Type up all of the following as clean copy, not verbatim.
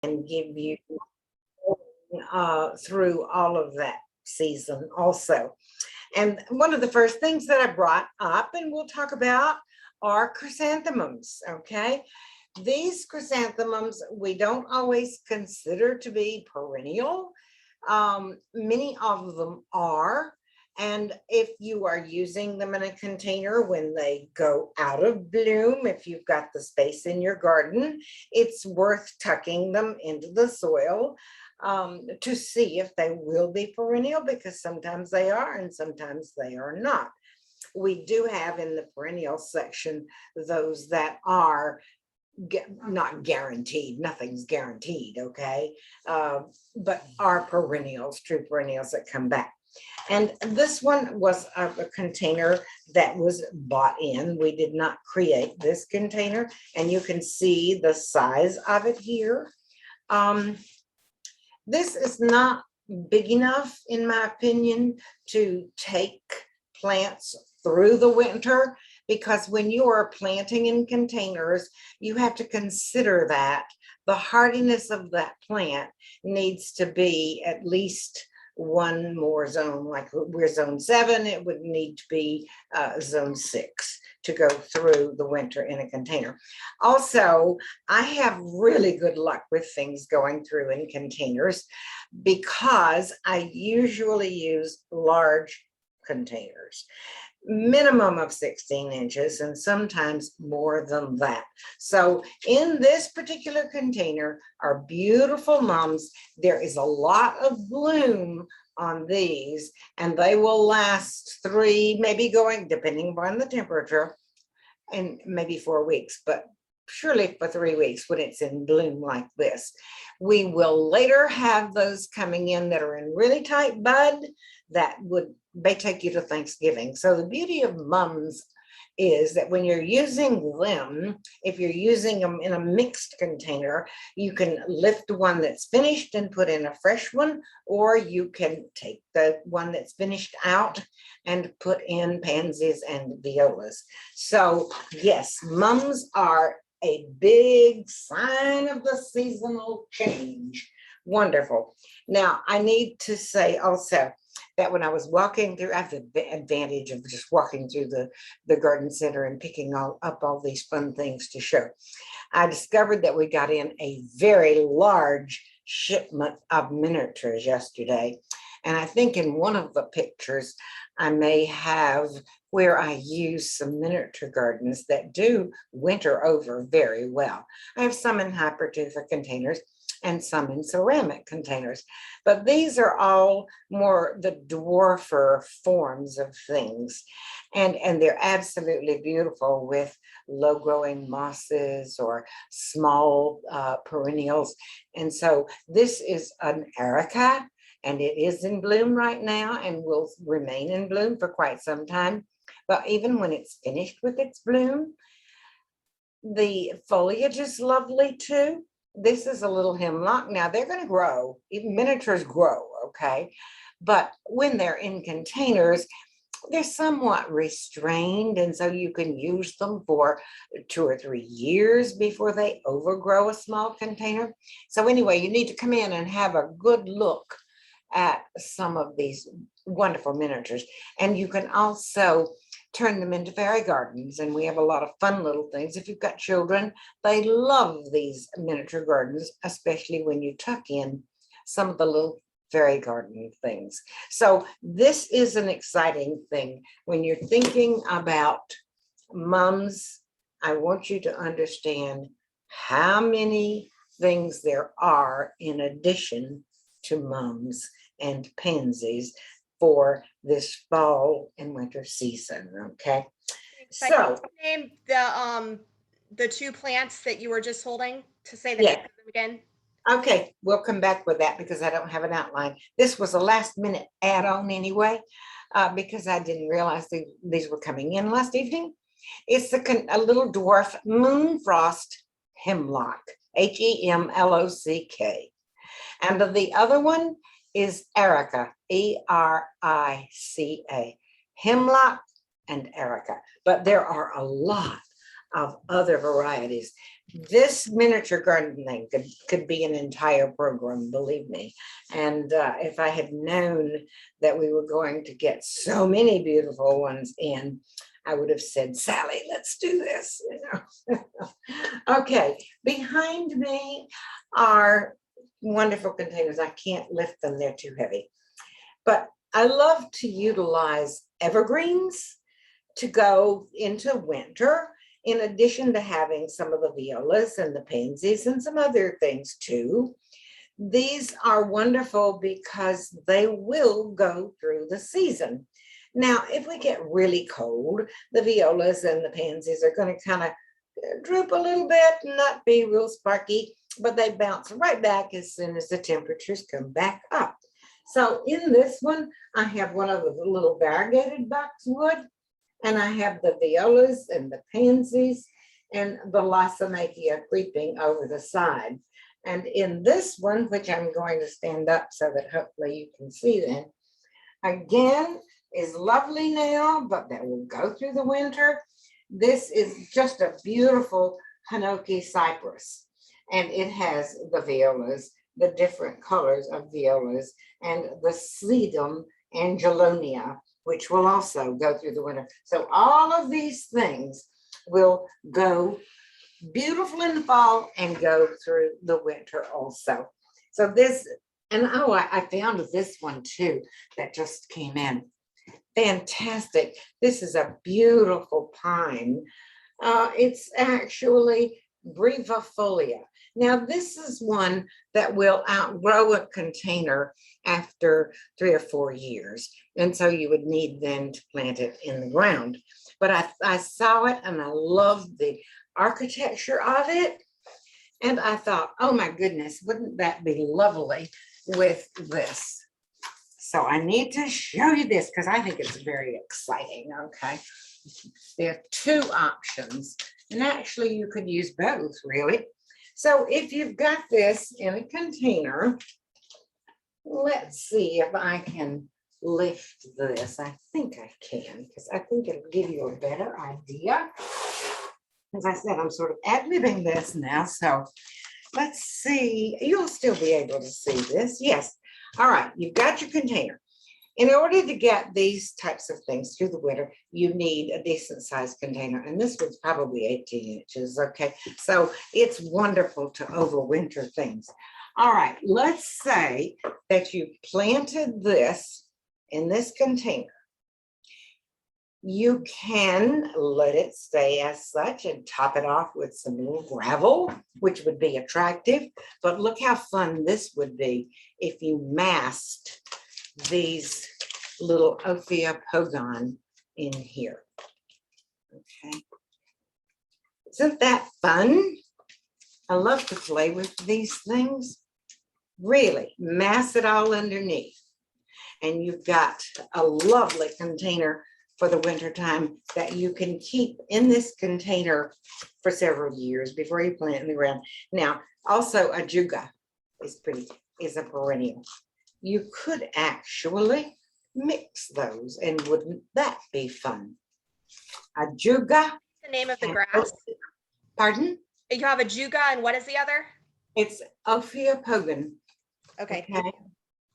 and give you through all of that season also. And one of the first things that I brought up and we'll talk about are chrysanthemums, okay? These chrysanthemums we don't always consider to be perennial. Many of them are. And if you are using them in a container when they go out of bloom, if you've got the space in your garden, it's worth tucking them into the soil to see if they will be perennial, because sometimes they are and sometimes they are not. We do have in the perennial section those that are not guaranteed, nothing's guaranteed, okay, but are perennials, true perennials that come back. And this one was a container that was bought in. We did not create this container, and you can see the size of it here. This is not big enough, in my opinion, to take plants through the winter, because when you are planting in containers, you have to consider that the hardiness of that plant needs to be at least one more zone. Like we're zone 7, it would need to be zone 6 to go through the winter in a container. Also, I have really good luck with things going through in containers because I usually use large containers, minimum of 16 inches and sometimes more than that. So in this particular container are beautiful mums. There is a lot of bloom on these, and they will last 3, maybe going, depending upon the temperature, and maybe 4 weeks, but surely for 3 weeks when it's in bloom like this. We will later have those coming in that are in really tight bud that may take you to Thanksgiving. So the beauty of mums is that when you're using them, if you're using them in a mixed container, you can lift one that's finished and put in a fresh one, or you can take the one that's finished out and put in pansies and violas. So yes, mums are a big sign of the seasonal change. Wonderful. Now, I need to say also that when I was walking through, I have the advantage of just walking through the garden center and picking up all these fun things to show. I discovered that we got in a very large shipment of miniatures yesterday. And I think in one of the pictures, I may have where I use some miniature gardens that do winter over very well. I have some in hypertufa containers and some in ceramic containers, but these are all more the dwarfer forms of things, and they're absolutely beautiful with low growing mosses or small perennials. And so this is an erica, and it is in bloom right now and will remain in bloom for quite some time. But even when it's finished with its bloom, the foliage is lovely too. This is a little hemlock. Now they're going to grow, even miniatures grow, okay? But when they're in containers, they're somewhat restrained, and so you can use them for 2 or 3 years before they overgrow a small container. So anyway, you need to come in and have a good look at some of these wonderful miniatures. And you can also turn them into fairy gardens, and we have a lot of fun little things. If you've got children, they love these miniature gardens, especially when you tuck in some of the little fairy garden things. So this is an exciting thing. When you're thinking about mums, I want you to understand how many things there are in addition to mums and pansies for this fall and winter season. Okay, so name the 2 plants that you were just holding, to say the name of them again. Okay, we'll come back with that because I don't have an outline. This was a last minute add-on anyway, because I didn't realize these were coming in last evening. It's a little dwarf moonfrost hemlock, Hemlock. And the other one is erica, Erica, hemlock and erica. But there are a lot of other varieties. This miniature gardening could be an entire program, believe me. And if I had known that we were going to get so many beautiful ones in, I would have said, Sally, let's do this. Okay, behind me are wonderful containers. I can't lift them, they're too heavy. But I love to utilize evergreens to go into winter, in addition to having some of the violas and the pansies and some other things too. These are wonderful because they will go through the season. Now, if we get really cold, the violas and the pansies are going to kind of droop a little bit and not be real sparky, but they bounce right back as soon as the temperatures come back up. So in this one, I have one of the little variegated boxwood, and I have the violas and the pansies and the lysomachia creeping over the side. And in this one, which I'm going to stand up so that hopefully you can see that, again, is lovely now, but that will go through the winter. This is just a beautiful Hinoki cypress, and it has the violas, the different colors of violas, and the sedum angelonia, which will also go through the winter. So all of these things will go beautiful in the fall and go through the winter also. So this, and oh, I found this one too that just came in. Fantastic. This is a beautiful pine. It's actually brevifolia. Now, this is one that will outgrow a container after 3 or 4 years. And so you would need then to plant it in the ground. But I saw it and I loved the architecture of it. And I thought, oh my goodness, wouldn't that be lovely with this? So I need to show you this because I think it's very exciting, okay? There are 2 options, and actually you could use both, really. So if you've got this in a container, let's see if I can lift this. I think I can, because I think it'll give you a better idea. As I said, I'm sort of ad-libbing this now, so let's see. You'll still be able to see this. Yes. All right, you've got your container. In order to get these types of things through the winter, you need a decent sized container. And this one's probably 18 inches, okay? So it's wonderful to overwinter things. All right, let's say that you planted this in this container. You can let it stay as such and top it off with some little gravel, which would be attractive. But look how fun this would be if you masked these little Ophiopogon in here. Okay. Isn't that fun? I love to play with these things. Really, mass it all underneath. And you've got a lovely container for the winter time that you can keep in this container for several years before you plant in the ground. Now, also a juga is a perennial. You could actually mix those, and wouldn't that be fun? A juga. The name of the grass. Pardon? You have a juga, and what is the other? It's Ophiopogon. Okay.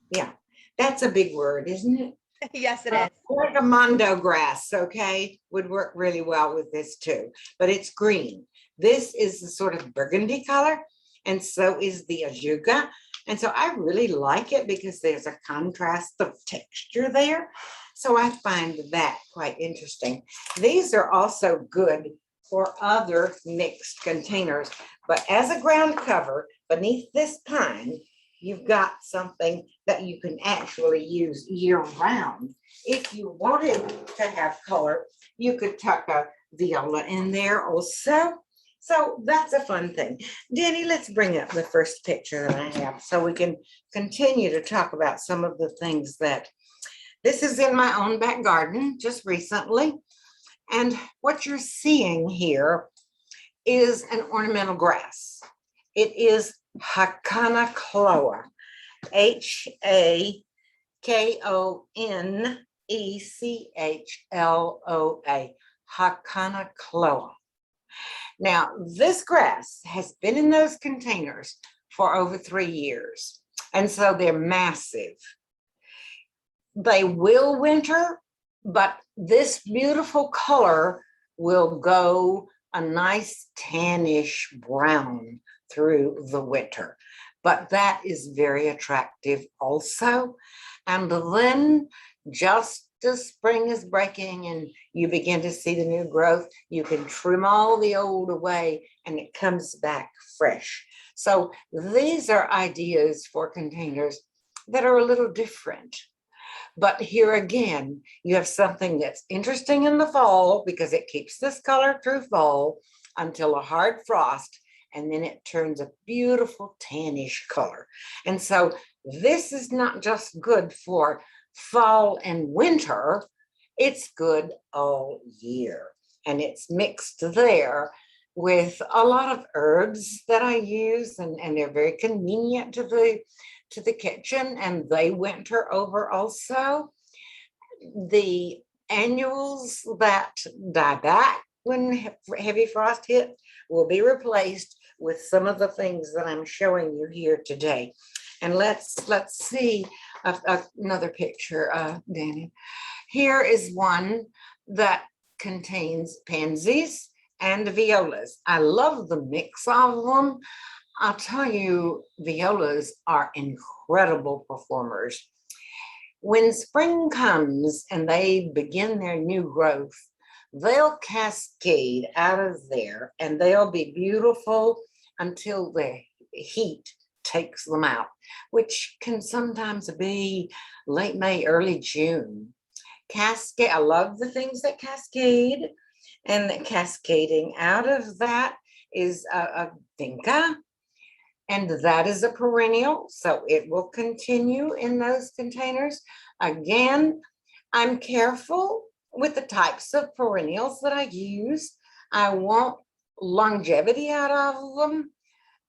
Yeah, that's a big word, isn't it? Yes, it is. Like a mondo grass, okay, would work really well with this too, but it's green. This is the sort of burgundy color, and so is the ajuga. And so I really like it because there's a contrast of texture there. So I find that quite interesting. These are also good for other mixed containers, but as a ground cover beneath this pine, you've got something that you can actually use year round. If you wanted to have color, you could tuck a viola in there also. So that's a fun thing. Danny, let's bring up the first picture that I have so we can continue to talk about some of the things that, this is in my own back garden just recently. And what you're seeing here is an ornamental grass. It is Hakonechloa, Hakonechloa, Hakonechloa. Now, this grass has been in those containers for over 3 years. And so they're massive. They will winter, but this beautiful color will go a nice tannish brown through the winter. But that is very attractive also. And then just as spring is breaking and you begin to see the new growth, you can trim all the old away and it comes back fresh. So these are ideas for containers that are a little different. But here again, you have something that's interesting in the fall because it keeps this color through fall until a hard frost, and then it turns a beautiful tannish color. And so this is not just good for fall and winter, it's good all year. And it's mixed there with a lot of herbs that I use, and they're very convenient to the kitchen, and they winter over also. The annuals that die back when heavy frost hit will be replaced with some of the things that I'm showing you here today. And let's see another picture, Danny. Here is one that contains pansies and violas. I love the mix of them. I'll tell you, violas are incredible performers. When spring comes and they begin their new growth, they'll cascade out of there and they'll be beautiful until the heat takes them out, which can sometimes be late May, early June. Cascade, I love the things that cascade, and the cascading out of that is a vinca, and that is a perennial, so it will continue in those containers. Again, I'm careful with the types of perennials that I use. I want longevity out of them,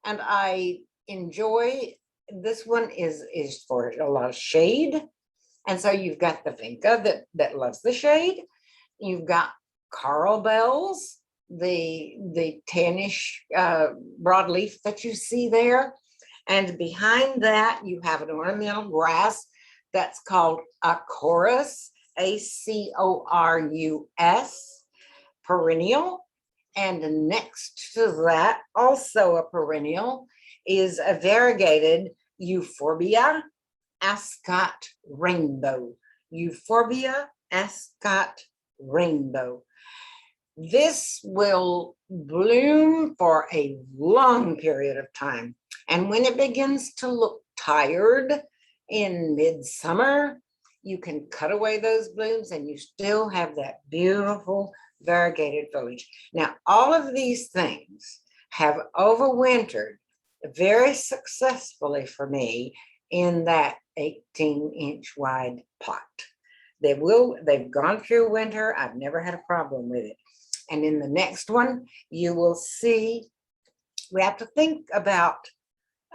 and I enjoy, this one is for a lot of shade. And so you've got the vinca that loves the shade. You've got coral bells, the tannish broadleaf that you see there. And behind that, you have an ornamental grass that's called Acorus, Acorus, perennial. And next to that, also a perennial, is a variegated Euphorbia Ascot rainbow. Euphorbia Ascot rainbow. This will bloom for a long period of time. And when it begins to look tired in midsummer, you can cut away those blooms and you still have that beautiful variegated foliage. Now, all of these things have overwintered very successfully for me in that 18-inch wide pot. They've gone through winter. I've never had a problem with it. And in the next one, you will see, we have to think about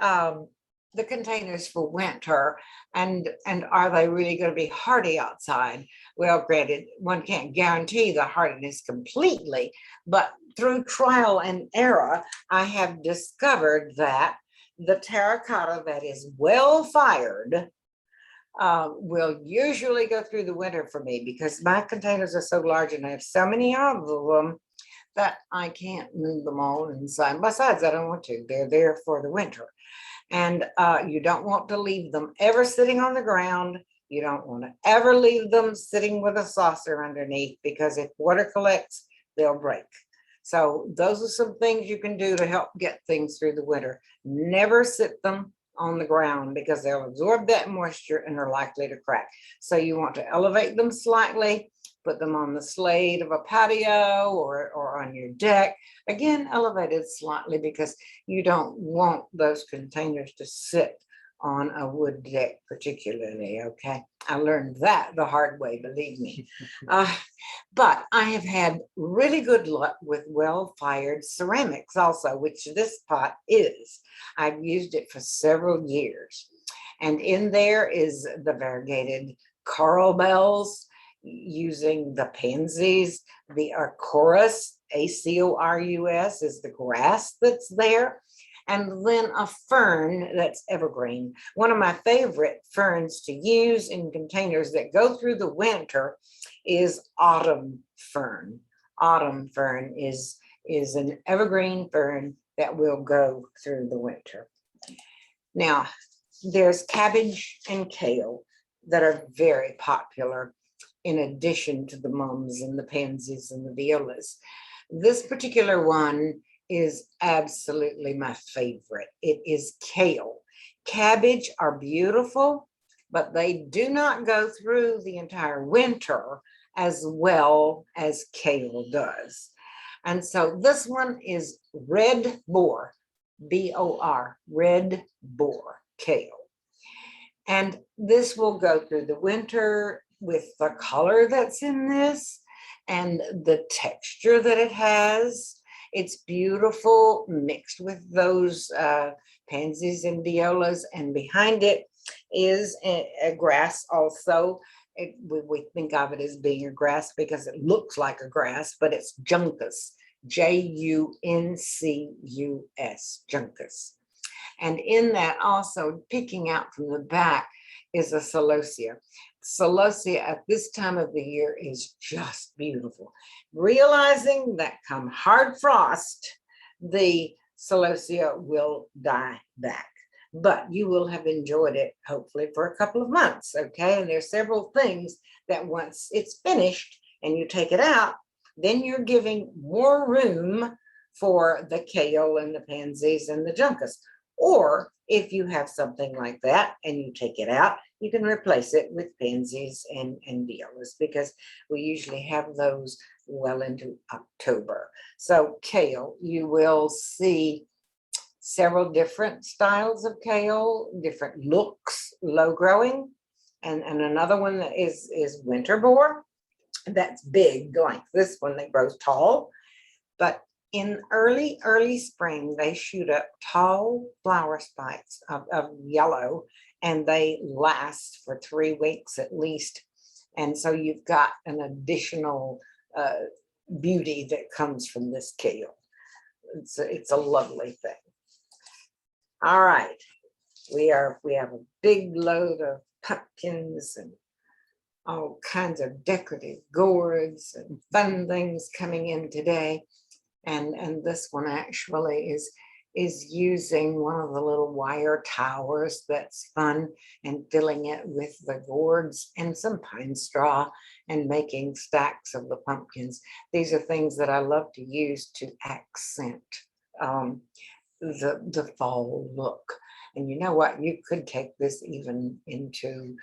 the containers for winter, and are they really going to be hardy outside? Well, granted, one can't guarantee the hardiness completely, but through trial and error, I have discovered that the terracotta that is well fired will usually go through the winter for me, because my containers are so large and I have so many of them that I can't move them all inside. Besides, I don't want to. They're there for the winter. And you don't want to leave them ever sitting on the ground. You don't want to ever leave them sitting with a saucer underneath, because if water collects, they'll break. So those are some things you can do to help get things through the winter. Never sit them on the ground, because they'll absorb that moisture and are likely to crack. So you want to elevate them slightly, put them on the slate of a patio or on your deck. Again, elevated slightly, because you don't want those containers to sit on a wood deck particularly, okay? I learned that the hard way, believe me. But I have had really good luck with well-fired ceramics also, which this pot is. I've used it for several years. And in there is the variegated coral bells. using the pansies. The Acorus, Acorus, is the grass that's there. And then a fern that's evergreen. One of my favorite ferns to use in containers that go through the winter is autumn fern. Autumn fern is an evergreen fern that will go through the winter. Now, there's cabbage and kale that are very popular in addition to the mums and the pansies and the violas. This particular one is absolutely my favorite. It is kale. Cabbage are beautiful, but they do not go through the entire winter as well as kale does. And so this one is red boar, B-O-R, red boar kale. And this will go through the winter with the color that's in this and the texture that it has. It's beautiful mixed with those pansies and violas, and behind it is a grass also. We think of it as being a grass because it looks like a grass, but it's juncus, Juncus, juncus. And in that also, picking out from the back, is a celosia. Celosia at this time of the year is just beautiful. Realizing that come hard frost, the celosia will die back. But you will have enjoyed it, hopefully, for a couple of months, okay? And there's several things that once it's finished and you take it out, then you're giving more room for the kale and the pansies and the juncus. Or if you have something like that and you take it out, you can replace it with pansies and violas, because we usually have those well into October. So kale, you will see several different styles of kale, different looks, low growing. And another one that is winter boar. That's big, like this one that grows tall. But in early spring, they shoot up tall flower spikes of yellow, and they last for 3 weeks at least. And so you've got an additional beauty that comes from this kale. It's a lovely thing. All right, we have a big load of pumpkins and all kinds of decorative gourds and fun things coming in today. And this one actually is using one of the little wire towers that's fun, and filling it with the gourds and some pine straw and making stacks of the pumpkins. These are things that I love to use to accent the fall look. And you know what? You could take this even into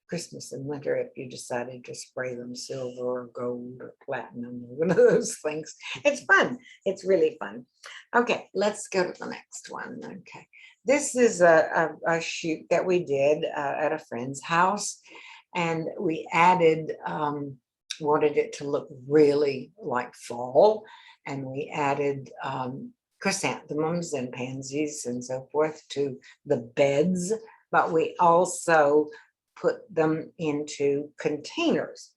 Christmas and winter if you decided to spray them silver or gold or platinum or one of those things. It's fun. It's really fun. Okay, let's go to the next one. Okay, this is a shoot that we did at a friend's house, and we added, wanted it to look really like fall, and we added chrysanthemums and pansies and so forth to the beds, but we also put them into containers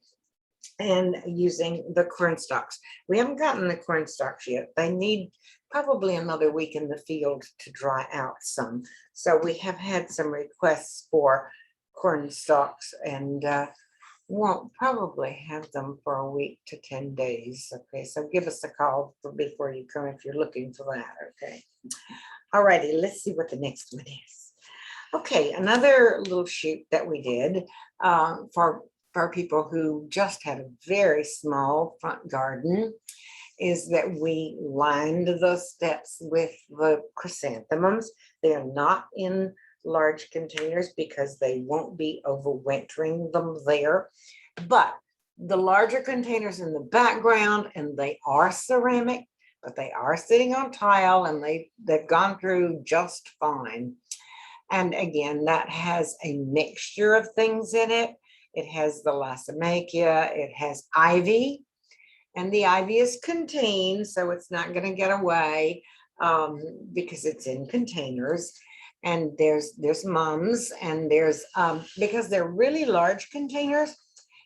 and using the corn stalks. We haven't gotten the corn stalks yet. They need probably another week in the field to dry out some. So we have had some requests for corn stalks, and won't probably have them for a week to 10 days. Okay, so give us a call before you come if you're looking for that. Okay. All righty, let's see what the next one is. Okay, another little shoot that we did for people who just had a very small front garden is that we lined the steps with the chrysanthemums. They are not in large containers because they won't be overwintering them there. But the larger containers in the background, and they are ceramic, but they are sitting on tile, and they've gone through just fine. And again, that has a mixture of things in it. It has the lysomachia, it has ivy, and the ivy is contained, so it's not going to get away because it's in containers. And there's mums, and there's, because they're really large containers,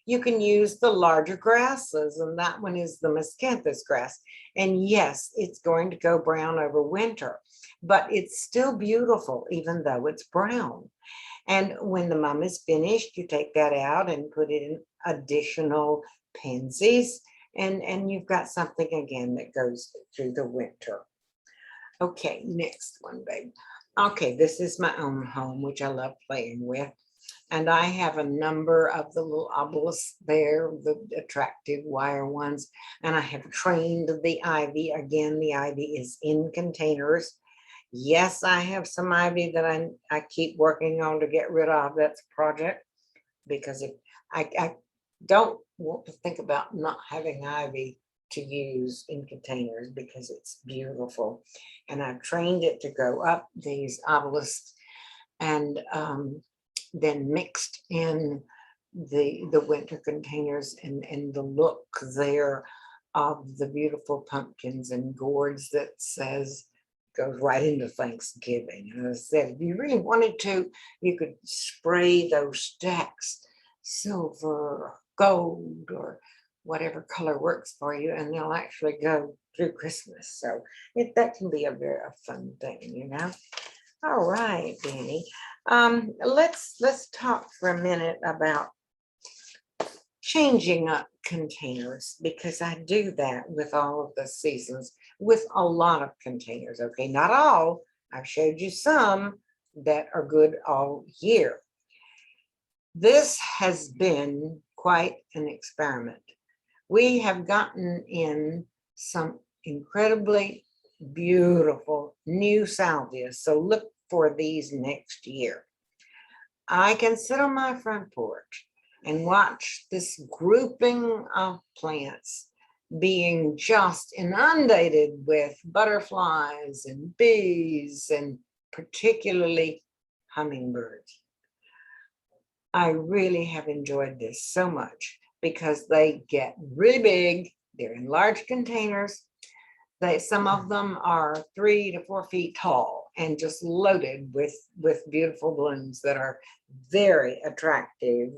You can use the larger grasses, and that one is the miscanthus grass. And yes, it's going to go brown over winter, but it's still beautiful even though it's brown. And when the mum is finished, you take that out and put in additional pansies, and you've got something again that goes through the winter. Okay, next one, babe. Okay, this is my own home, which I love playing with. And I have a number of the little obelisks there, the attractive wire ones. And I have trained the ivy. Again, the ivy is in containers. Yes, I have some ivy that I keep working on to get rid of. That's a project, because if I don't want to think about not having ivy to use in containers, because it's beautiful. And I've trained it to go up these obelisks, and then mixed in the winter containers, and the look there of the beautiful pumpkins and gourds that says goes right into Thanksgiving. And as I said, if you really wanted to, you could spray those stacks silver, gold, or whatever color works for you, and they'll actually go through Christmas. So that can be a very fun thing, you know. All right, Danny. Let's talk for a minute about changing up containers, because I do that with all of the seasons, with a lot of containers. Okay, not all. I've showed you some that are good all year. This has been quite an experiment. We have gotten in some incredibly beautiful new salvias, so look for these next year. I can sit on my front porch and watch this grouping of plants being just inundated with butterflies and bees, and particularly hummingbirds. I really have enjoyed this so much, because they get really big. They're in large containers. Some of them are 3 to 4 feet tall and just loaded with beautiful blooms that are very attractive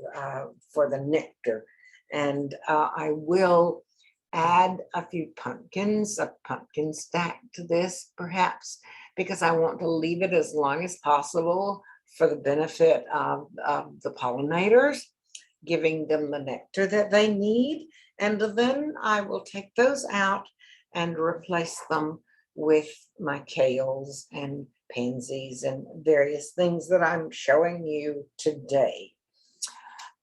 for the nectar. And I will add a few pumpkins, a pumpkin stack to this perhaps, because I want to leave it as long as possible for the benefit of the pollinators, giving them the nectar that they need. And then I will take those out and replace them with my kales and pansies and various things that I'm showing you today.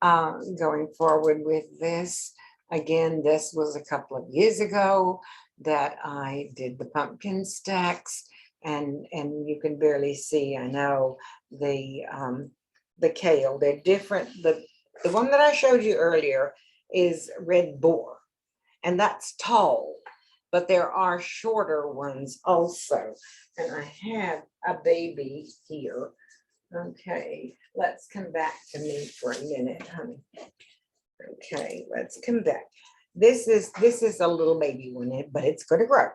Going forward with this, again, this was a couple of years ago that I did the pumpkin stacks, and you can barely see, I know, the kale. They're different. The one that I showed you earlier is red boar, and that's tall, but there are shorter ones also. And I have a baby here. Okay, let's come back to me for a minute, honey. Okay, let's come back. This is a little baby one, but it's going to grow.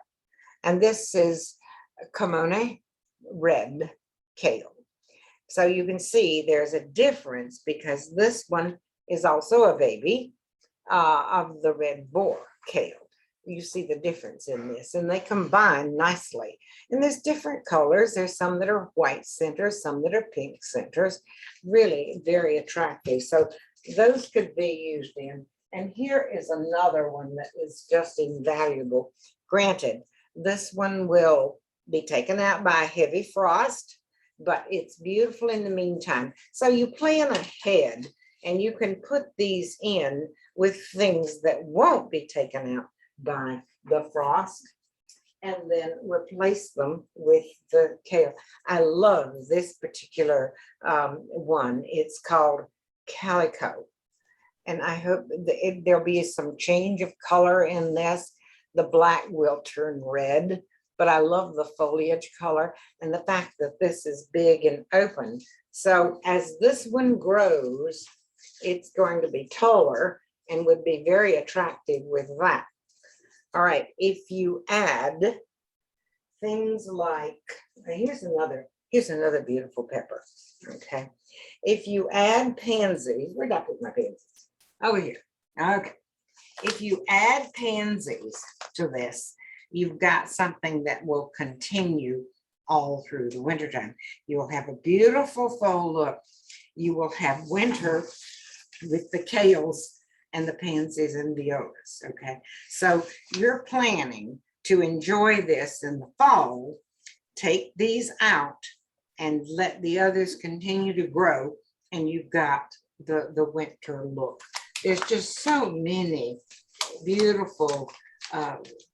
And this is Kimone red kale. So you can see there's a difference, because this one is also a baby of the red boar kale. You see the difference in this, and they combine nicely. And there's different colors. There's some that are white centers, some that are pink centers, really very attractive. So those could be used in. And here is another one that is just invaluable. Granted, this one will be taken out by a heavy frost, but it's beautiful in the meantime. So you plan ahead, and you can put these in with things that won't be taken out by the frost, and then replace them with the kale. I love this particular one. It's called Calico, and I hope there'll be some change of color in this. The black will turn red, but I love the foliage color and the fact that this is big and open. So as this one grows, it's going to be taller and would be very attractive with that. All right, if you add things like, here's another beautiful pepper. Okay, if you add pansies, where'd I put my pansies? over here. Okay. If you add pansies to this, you've got something that will continue all through the wintertime. You will have a beautiful fall look. You will have winter with the kales and the pansies and violas. Okay. So you're planning to enjoy this in the fall. Take these out and let the others continue to grow, and you've got the winter look. There's just so many beautiful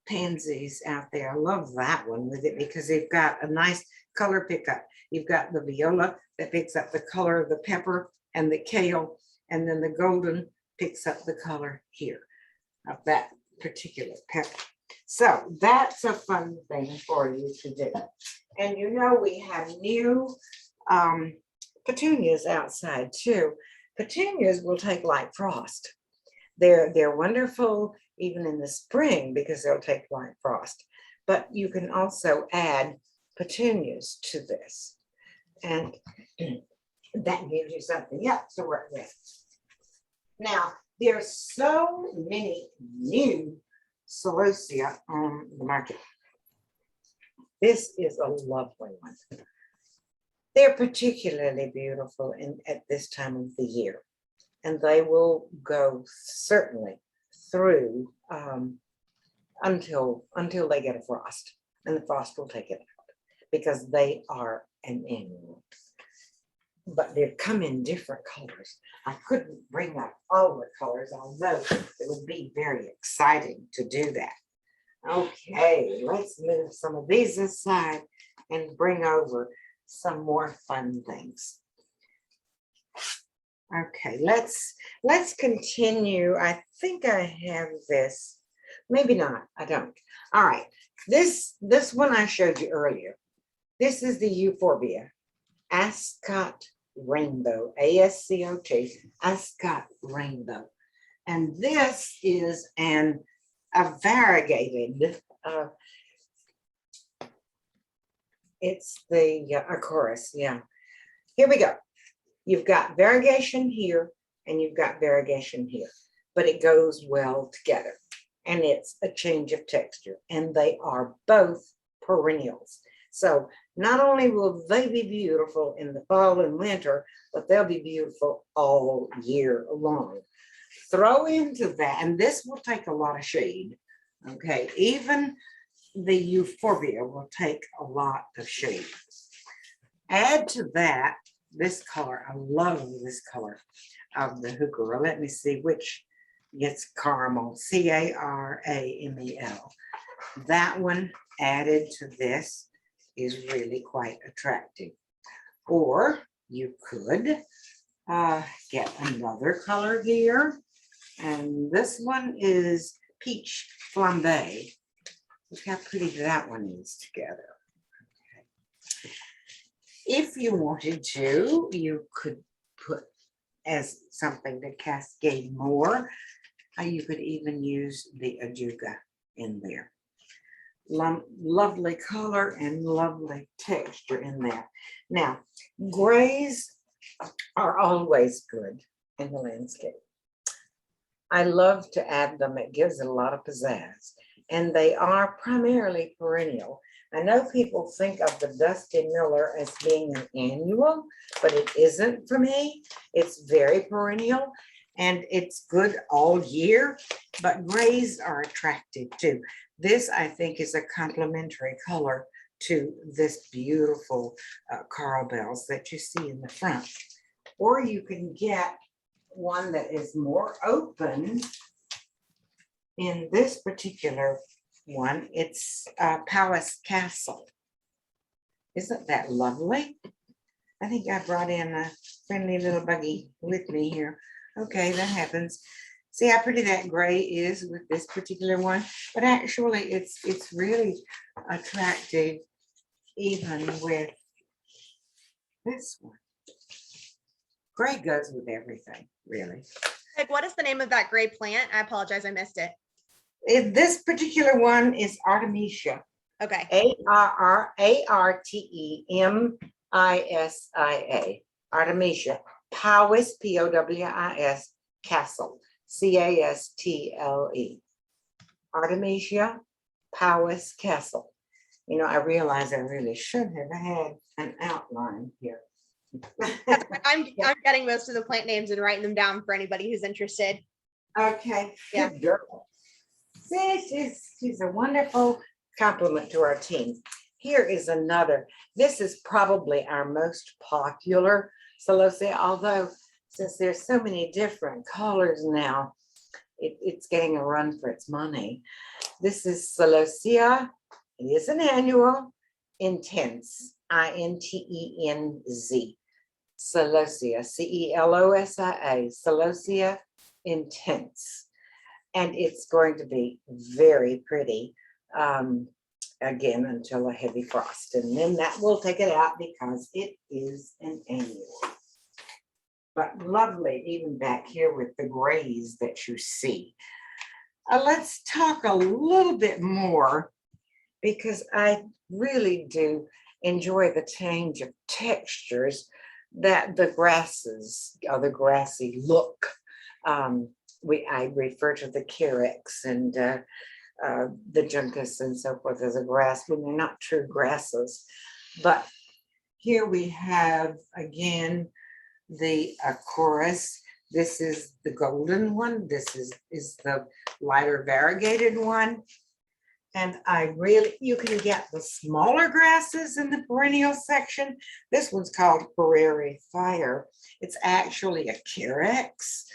pansies out there. I love that one with it because they've got a nice color pickup. You've got the viola that picks up the color of the pepper and the kale, and then the golden picks up the color here of that particular pepper. So that's a fun thing for you to do. And you know, we have new petunias outside too. Petunias will take light frost. They're wonderful even in the spring because they'll take light frost. But you can also add petunias to this. And that gives you something else to work with. Now, there's so many new celosia on the market. This is a lovely one. They're particularly beautiful at this time of the year, and they will go certainly through until they get a frost, and the frost will take it out because they are an annual. But they come in different colors. I couldn't bring up all the colors, although it would be very exciting to do that. Okay, let's move some of these aside and bring over some more fun things. Okay, let's continue. I think I have this. Maybe not, I don't. All right, this one I showed you earlier. This is the euphorbia, Ascot Rainbow, ASCOT, Ascot Rainbow. And this is a variegated, it's the chorus, yeah. Here we go. You've got variegation here and you've got variegation here, but it goes well together. And it's a change of texture, and they are both perennials. So not only will they be beautiful in the fall and winter, but they'll be beautiful all year long. Throw into that, and this will take a lot of shade. Okay, even the euphorbia will take a lot of shade. Add to that this color. I love this color of the heuchera. Let me see which gets caramel, Caramel. That one added to this is really quite attractive. Or you could get another color here. And this one is peach flambe. Look how pretty that one is together. Okay. If you wanted to, you could put as something to cascade more. You could even use the ajuga in there. Lovely color and lovely texture in there. Now, grays are always good in the landscape. I love to add them. It gives it a lot of pizzazz. And they are primarily perennial. I know people think of the Dusty Miller as being an annual, but it isn't for me. It's very perennial and it's good all year, but grays are attractive too. This, I think, is a complementary color to this beautiful coral bells that you see in the front. Or you can get one that is more open. In this particular one, it's Palace Castle. Isn't that lovely? I think I brought in a friendly little buggy with me here. Okay, that happens. See how pretty that gray is with this particular one, but actually it's really attractive even with this one. Gray goes with everything, really. Like, what is the name of that gray plant? I apologize, I missed it. This particular one is Artemisia. Okay. Artemisia. Artemisia. Powis, Powis, Castle. Castle. Artemisia Powys Castle. You know, I realize I really should have had an outline here. I'm getting most of the plant names and writing them down for anybody who's interested. Okay, Yeah. good girl. See, she's a wonderful compliment to our team. Here is another. This is probably our most popular celosia, although since there's so many different colors now, it's getting a run for its money. This is celosia. It is an annual, intense, Intenz. Celosia, Celosia, celosia intense. And it's going to be very pretty, again, until a heavy frost. And then that will take it out because it is an annual. But lovely, even back here with the grays that you see. Let's talk a little bit more, because I really do enjoy the change of textures that the grasses, or the grassy look. I refer to the carex and the juncus and so forth as a grass when they're not true grasses. But here we have again the chorus. This is the golden one. This is the lighter variegated one. And you can get the smaller grasses in the perennial section. This one's called Prairie Fire. It's actually a carex,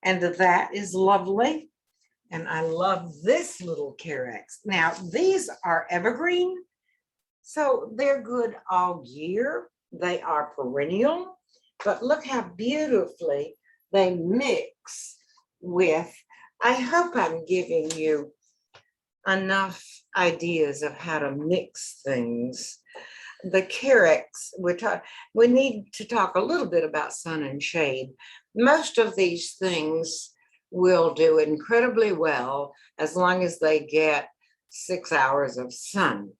and that is lovely. And I love this little carex. Now, these are evergreen, so they're good all year. They are perennial, but look how beautifully they mix with, I hope I'm giving you enough ideas of how to mix things. The carex, we need to talk a little bit about sun and shade. Most of these things will do incredibly well as long as they get 6 hours of sun.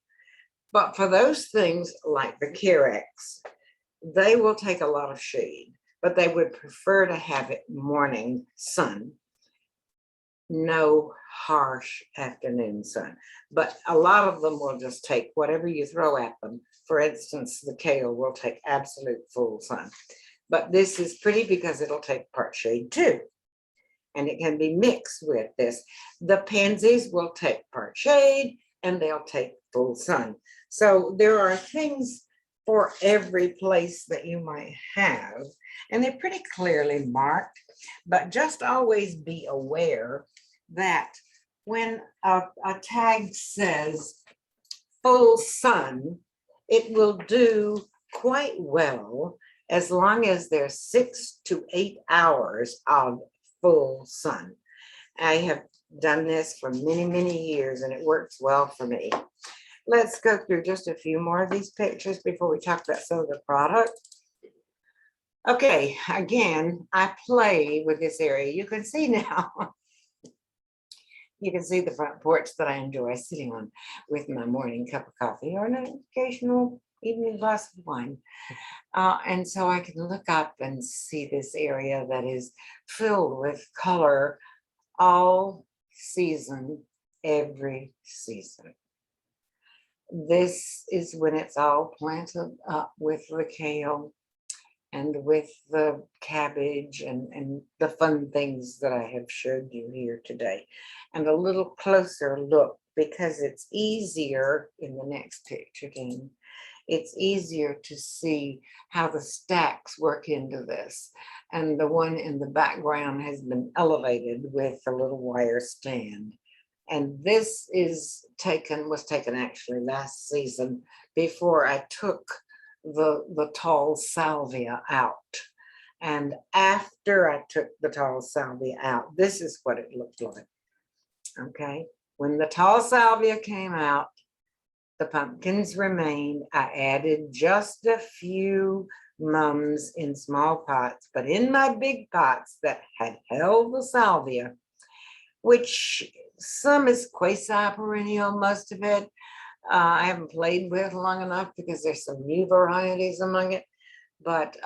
But for those things like the carex, they will take a lot of shade, but they would prefer to have it morning sun. No harsh afternoon sun, but a lot of them will just take whatever you throw at them. For instance, the kale will take absolute full sun, but this is pretty because it'll take part shade too, and it can be mixed with this. The pansies will take part shade and they'll take full sun. So there are things for every place that you might have, and they're pretty clearly marked, but just always be aware that when a tag says full sun, it will do quite well as long as there's 6 to 8 hours of full sun. I have done this for many, many years and it works well for me. Let's go through just a few more of these pictures before we talk about some of the product. Okay, again, I play with this area. You can see now. You can see the front porch that I enjoy sitting on with my morning cup of coffee or an occasional evening glass of wine. And so I can look up and see this area that is filled with color all season, every season. This is when it's all planted up with the kale and with the cabbage and the fun things that I have showed you here today. And a little closer look, because it's easier in the next picture, Dean. It's easier to see how the stacks work into this. And the one in the background has been elevated with a little wire stand. And this was taken actually last season before I took the tall salvia out. And after I took the tall salvia out, this is what it looked like. Okay, when the tall salvia came out, the pumpkins remained. I added just a few mums in small pots, but in my big pots that had held the salvia, which some is quasi-perennial, most of it. I haven't played with long enough because there's some new varieties among it, but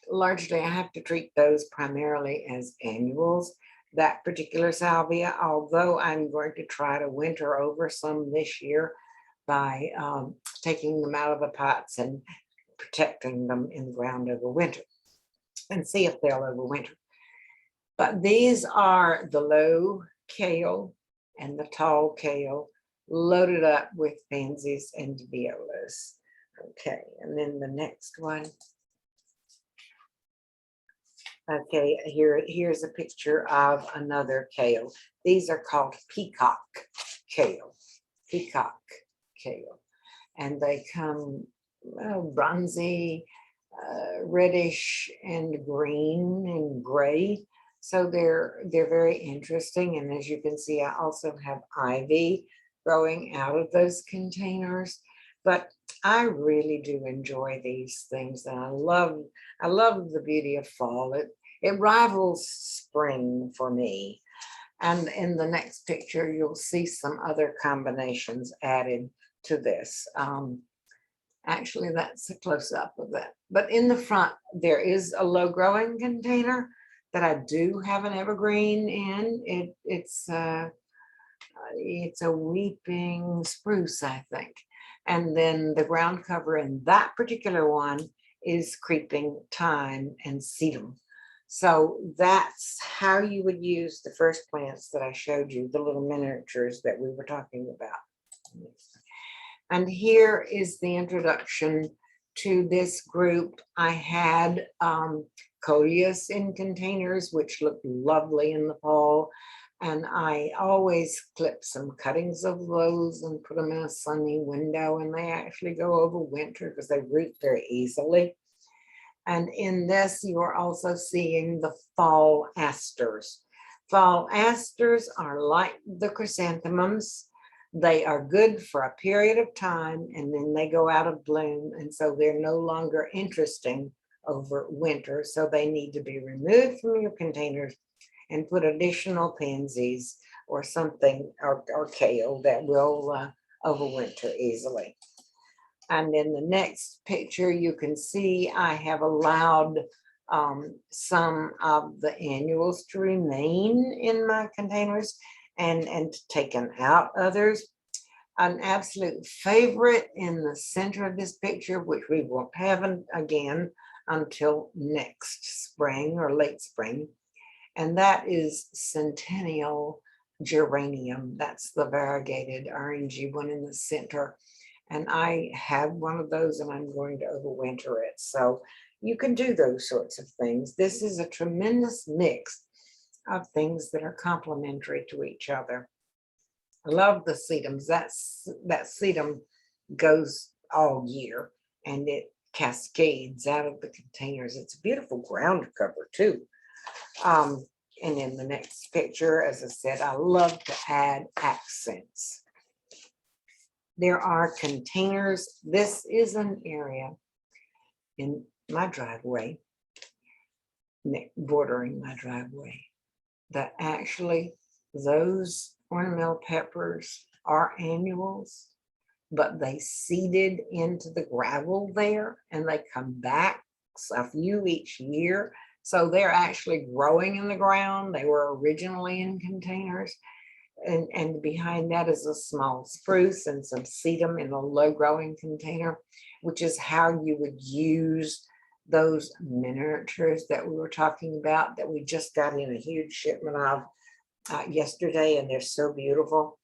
largely I have to treat those primarily as annuals. that particular salvia, although I'm going to try to winter over some this year by taking them out of the pots and protecting them in the ground over winter and see if they'll overwinter. But these are the low kale and the tall kale loaded up with pansies and violas. Okay, and then the next one. Okay, here's a picture of another kale. These are called peacock kale. Peacock kale. And they come bronzy, reddish and green and gray. So they're very interesting. And as you can see, I also have ivy growing out of those containers. But I really do enjoy these things, and I love the beauty of fall. It rivals spring for me. And in the next picture, you'll see some other combinations added to this. Actually, that's a close-up of that. But in the front, there is a low-growing container that I do have an evergreen in. It's a weeping spruce, I think. And then the ground cover in that particular one is creeping thyme and sedum. So that's how you would use the first plants that I showed you, the little miniatures that we were talking about. And here is the introduction to this group. I had coleus in containers, which look lovely in the fall. And I always clip some cuttings of those and put them in a sunny window, and they actually go over winter because they root very easily. And in this, you are also seeing the fall asters. Fall asters are like the chrysanthemums. They are good for a period of time, and then they go out of bloom. And so they're no longer interesting over winter. So they need to be removed from your containers and put additional pansies or something, or kale that will overwinter easily. And in the next picture, you can see I have allowed some of the annuals to remain in my containers and taken out others. An absolute favorite in the center of this picture, which we won't have again until next spring or late spring, and that is centennial geranium. That's the variegated orangey one in the center. And I have one of those, and I'm going to overwinter it. So you can do those sorts of things. This is a tremendous mix of things that are complementary to each other. I love the sedums. That sedum goes all year, and it cascades out of the containers. It's a beautiful ground cover too. And in the next picture, as I said, I love to add accents. There are containers. This is an area in my driveway, bordering my driveway, that actually those ornamental peppers are annuals, but they seeded into the gravel there, and they come back a few each year. So they're actually growing in the ground. They were originally in containers. And behind that is a small spruce and some sedum in a low growing container, which is how you would use those miniatures that we were talking about that we just got in a huge shipment of yesterday, and they're so beautiful.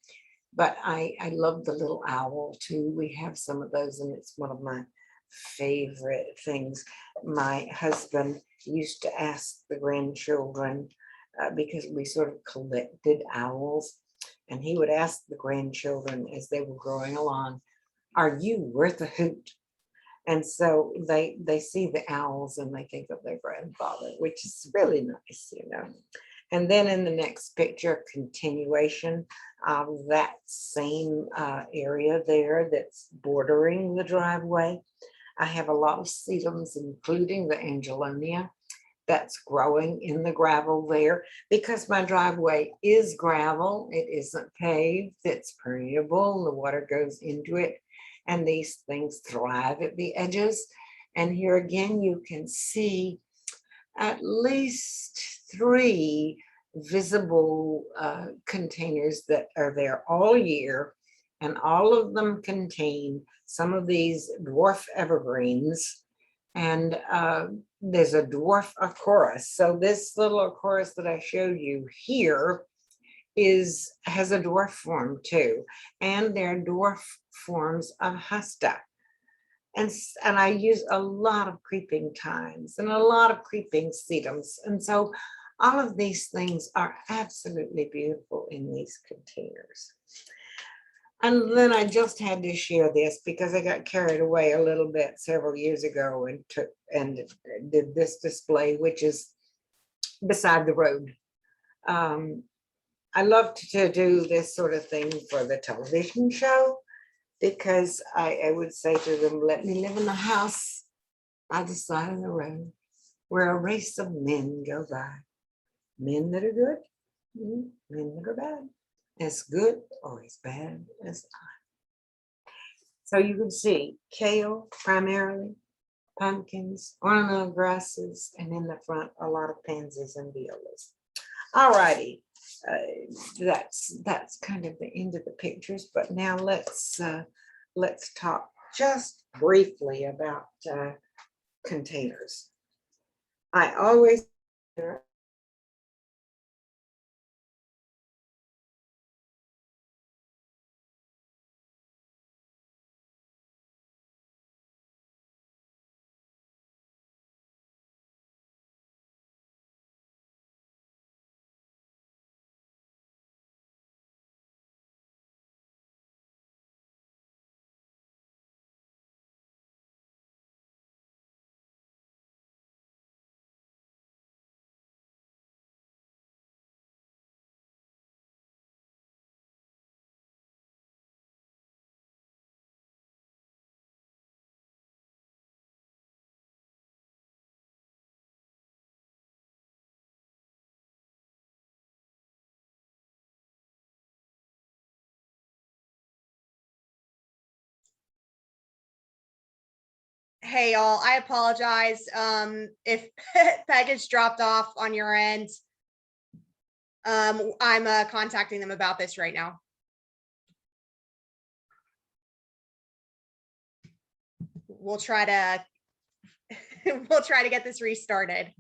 But I love the little owl too. We have some of those, and it's one of my favorite things. My husband used to ask the grandchildren, because we sort of collected owls, and he would ask the grandchildren as they were growing along, "Are you worth a hoot?" And so they see the owls and they think of their grandfather, which is really nice, you know. And then in the next picture, continuation of that same area there that's bordering the driveway. I have a lot of sedums, including the angelonia, that's growing in the gravel there, because my driveway is gravel. It isn't paved, it's permeable, the water goes into it, and these things thrive at the edges. And here again, you can see at least 3 visible containers that are there all year, and all of them contain some of these dwarf evergreens. And there's a dwarf acorus. So this little acorus that I showed you here has a dwarf form too, and they're dwarf forms of hosta. And I use a lot of creeping thymes and a lot of creeping sedums. And so all of these things are absolutely beautiful in these containers. And then I just had to share this because I got carried away a little bit several years ago and did this display, which is beside the road. I love to do this sort of thing for the television show, because I would say to them, let me live in a house by the side of the road where a race of men go by. Men that are good, men that are bad, as good or as bad as I. So you can see kale primarily, pumpkins, ornamental grasses, and in the front, a lot of pansies and violas. All righty. That's kind of the end of the pictures, but now let's talk just briefly about containers. I always Hey y'all, I apologize if package dropped off on your end. I'm contacting them about this right now. We'll try to we'll try to get this restarted.